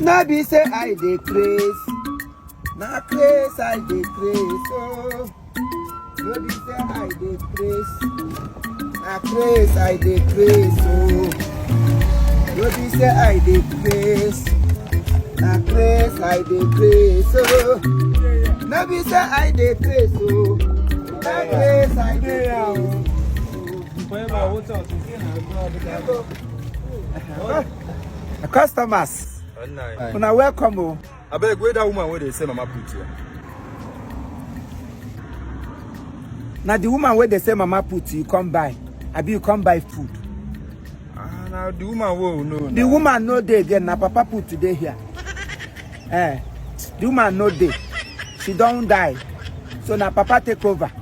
No be say I dey craze. Na craze I dey craze. Oh. No be say I dey craze. Na craze I dey craze. Oh. No be say I dey craze. Na craze I dey craze. Oh. No be say I dey craze. Oh. Na craze I dey craze. Customers. When I welcome you. I beg where that woman where they say mama put here. Now the woman where they say mama put you come buy. Abi you come buy food. Now the woman will no. The woman no day again. Now papa put today here. The woman no day. She don't die. So now papa take over.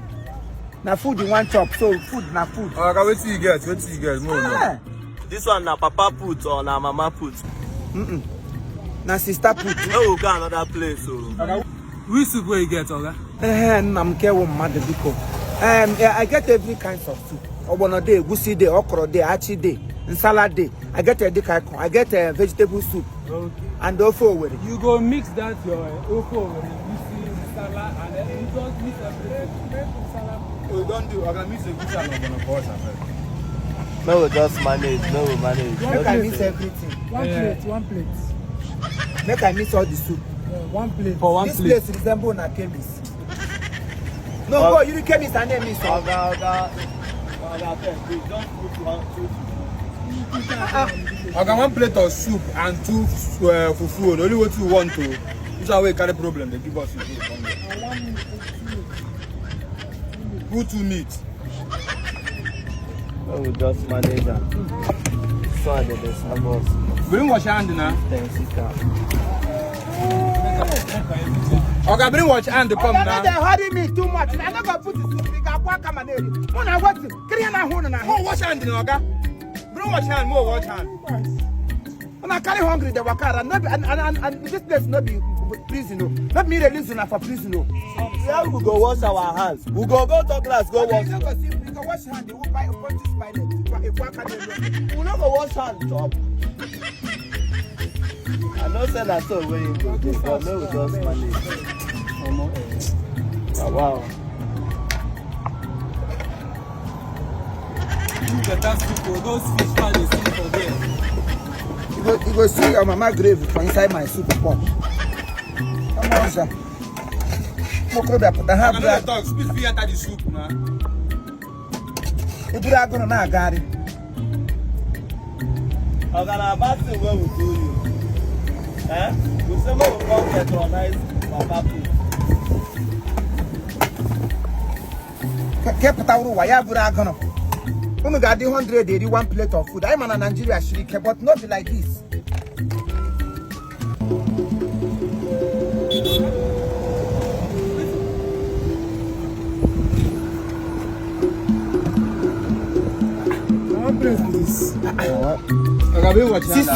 Now food you want chop. So food now food. Okay, wait till you get. No. This one na papa put or na mama put? Na sister put. Oh, go another place. So. Which soup where you get, Oga? I get every kind of soup. Obono day, gusi day, okra day, achi day, and salad day. I get a vegetable soup. Okay. And ofo with it. You go mix that your ofo with gusi, salad, and then you just mix everything. Oh, you don't do. I can mix a good salad on a boss. No, we just manage. No, we manage. Make I mix everything. One plate. Make I mix all the soup. One plate. For one plate. This place resembles a chemist. No, go, you the chemist and then mix all. Oga, please don't put Okay, one plate of soup and two fufu. The only what you want to. This is how we carry problem. They give us food. Put 2 meat. No, we just manage them. So I did this. Bring wash hand now. Thanks, sister. Okay, bring watch hand to come now. They hurry me too much. I never put the soup. Oh, wash hand now, okay? Bring watch hand, more watch hand. When I carry hungry, they work out. And this place no be prison. No. Not me release for prison. No. Yeah, we go wash our hands. We go to class, go wash. You can wash hand. You will buy a bunch of spiders. We not go wash hands, job. I know say that so when you go, but no, we just manage. Wow. Look at that people, those fish man they see for there. You go see your mama grave for inside my soup pot. Come on, sir. Dog, speak for enter the soup now. You put going to got it. I'm gonna about to where we do you. We say we come patronize Papa Put. Keep out why you going. When we got the 100, they 1 plate of food. I'm in Nigeria, but not like this. One plate, please. Okay, bring watch hand.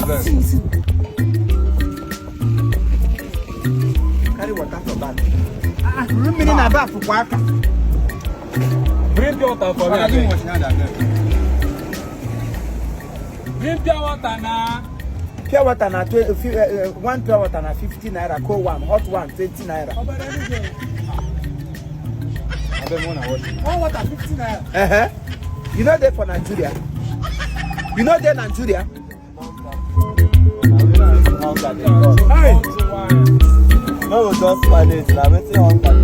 Carry water for that. Meaning about for water. Bring pure water for me. Bring watch hand. Bring pure water now. Pure water na 1 pure water na 50 naira, cold one, hot one 20 naira. One water 50 naira. You know they for Nigeria. You know they Nigeria. Hey. No, we just manage. Now we see hunger.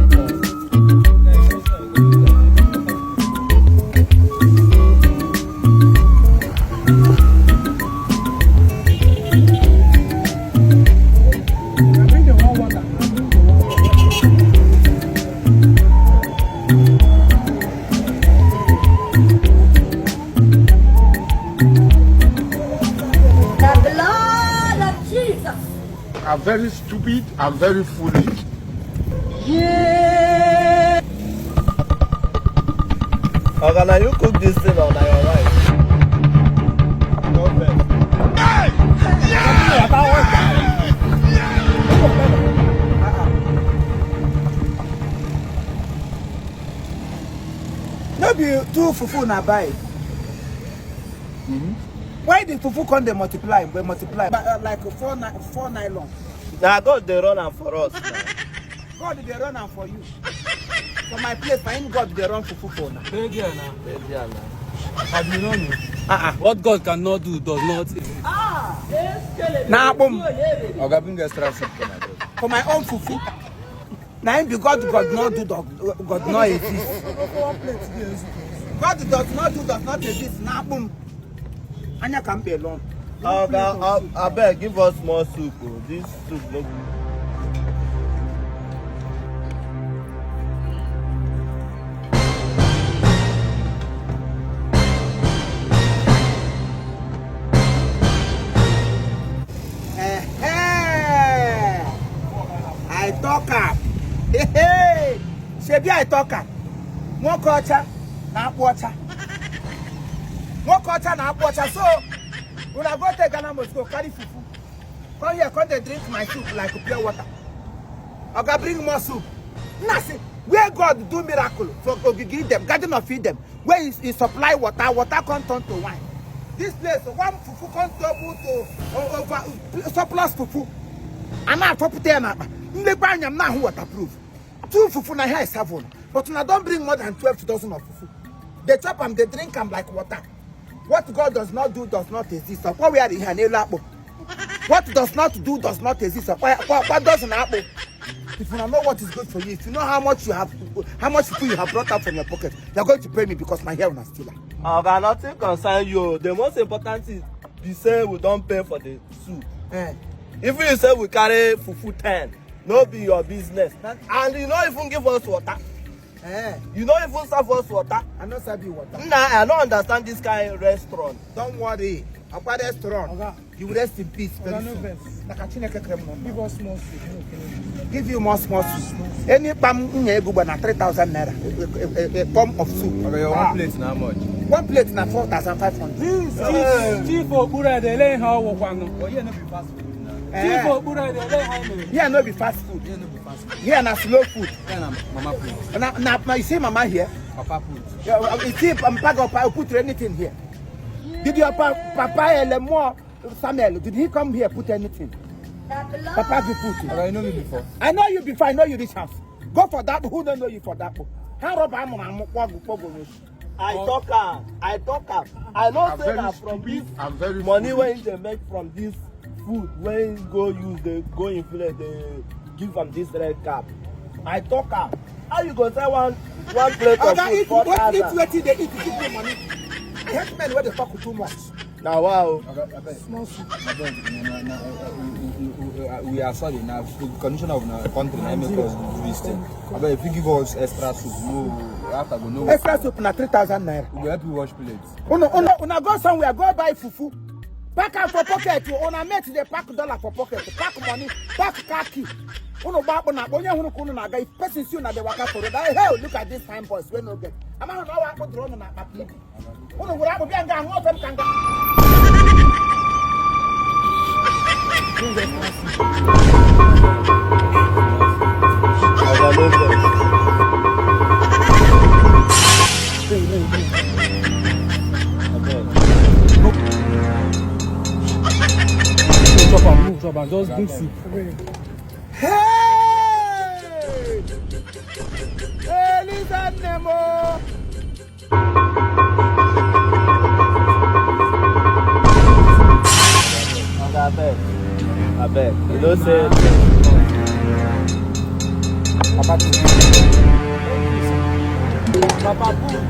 I'm very stupid, I'm very foolish. Yeah. Okay, now you cook this thing on your right. Go first. No be 2 fufu na buy. Why the fufu come they multiply? We multiply like four nylon. Now God they run am for us. God they run am for you. For my place, find God they run fufu for now. Hey, there now. Yeah, now. Have you known me? What God cannot do does not exist. Nah, boom. Oga bring extra soup for my brother. For my own fufu. Now him be God not do God not exist. God does not exist. Nah, boom. Anya can be alone. I beg, give us more soup. Oh. This soup no good. I talk am. Hey, shebi I talk am. One culture na water. One culture na water. So when I go to Ghana, must go carry fufu. Come here, come they drink my soup like pure water. I go bring more soup. Now see, where God do miracle for give them, garden of feed them. Where he supply water, water come turn to wine. This place, one fufu come double to over surplus fufu. And now top 10 up. I'm now waterproof. 2 fufu na here is 7. But when I don't bring more than 12,000 of fufu. They chop them, they drink them like water. What God does not do does not exist. What we are in here, what does not do does not exist. What doesn't happen? If you know what is good for you, if you know how much food you have brought out from your pocket, you're going to pay me because my hair will not steal. Okay, nothing concern you. The most important is you say we don't pay for the soup. If you say we carry fufu 10, no be your business. And you don't even give us water. You don't even serve us water. I don't serve you water. Nah, I don't understand this kind of restaurant. Don't worry. About the restaurant, you will rest in peace. No Give us more soup. Give you more small soup. Any pam na 3,000 naira. A pump of soup. Okay, one plate now how much? One plate na 4,500. Chief Okura, they lay how we want. Oh, yeah, no be fast food now. Chief Okura, they lay how many. Here no be fast food. Yeah, no be fast food. Here na slow food. Yeah, na mama food. Now you see mama here. Papa food. You see I'll put anything here. Did your papa Samuel, did he come here put anything? Papa you put it. Okay, you know me before. I know you before, I know you this house. Go for that, who don't know you for that? How about I talk am. I know I'm say very that from stupid. this I'm very money foolish. when they make from this food, when go use, they go inflate, they give them this red cap. I talk am. How you go say one plate of food 4,000? If they eat, give me money. I hate men where they talk too much. Now wow. Small soup. We are sorry now. The condition of the country now make us do this thing. But if you give us extra soup, no, after go no. Extra soup na 3,000 naira. We help you wash plates. Una go somewhere, go buy fufu. Pack am for pocket. Una mate dey pack dollar for pocket. Pack money, pack car key. Uno ba na onye hunu kunu na ga. If person see una dey waka for road, hey, look at this time boys we no get. Ama no wa ko drone na papi. Uno gura ko bianga ngo fem kanga. Chop am, just bring soup. Hey! Listen Nemo. I beg. You don't say Papa Papa food.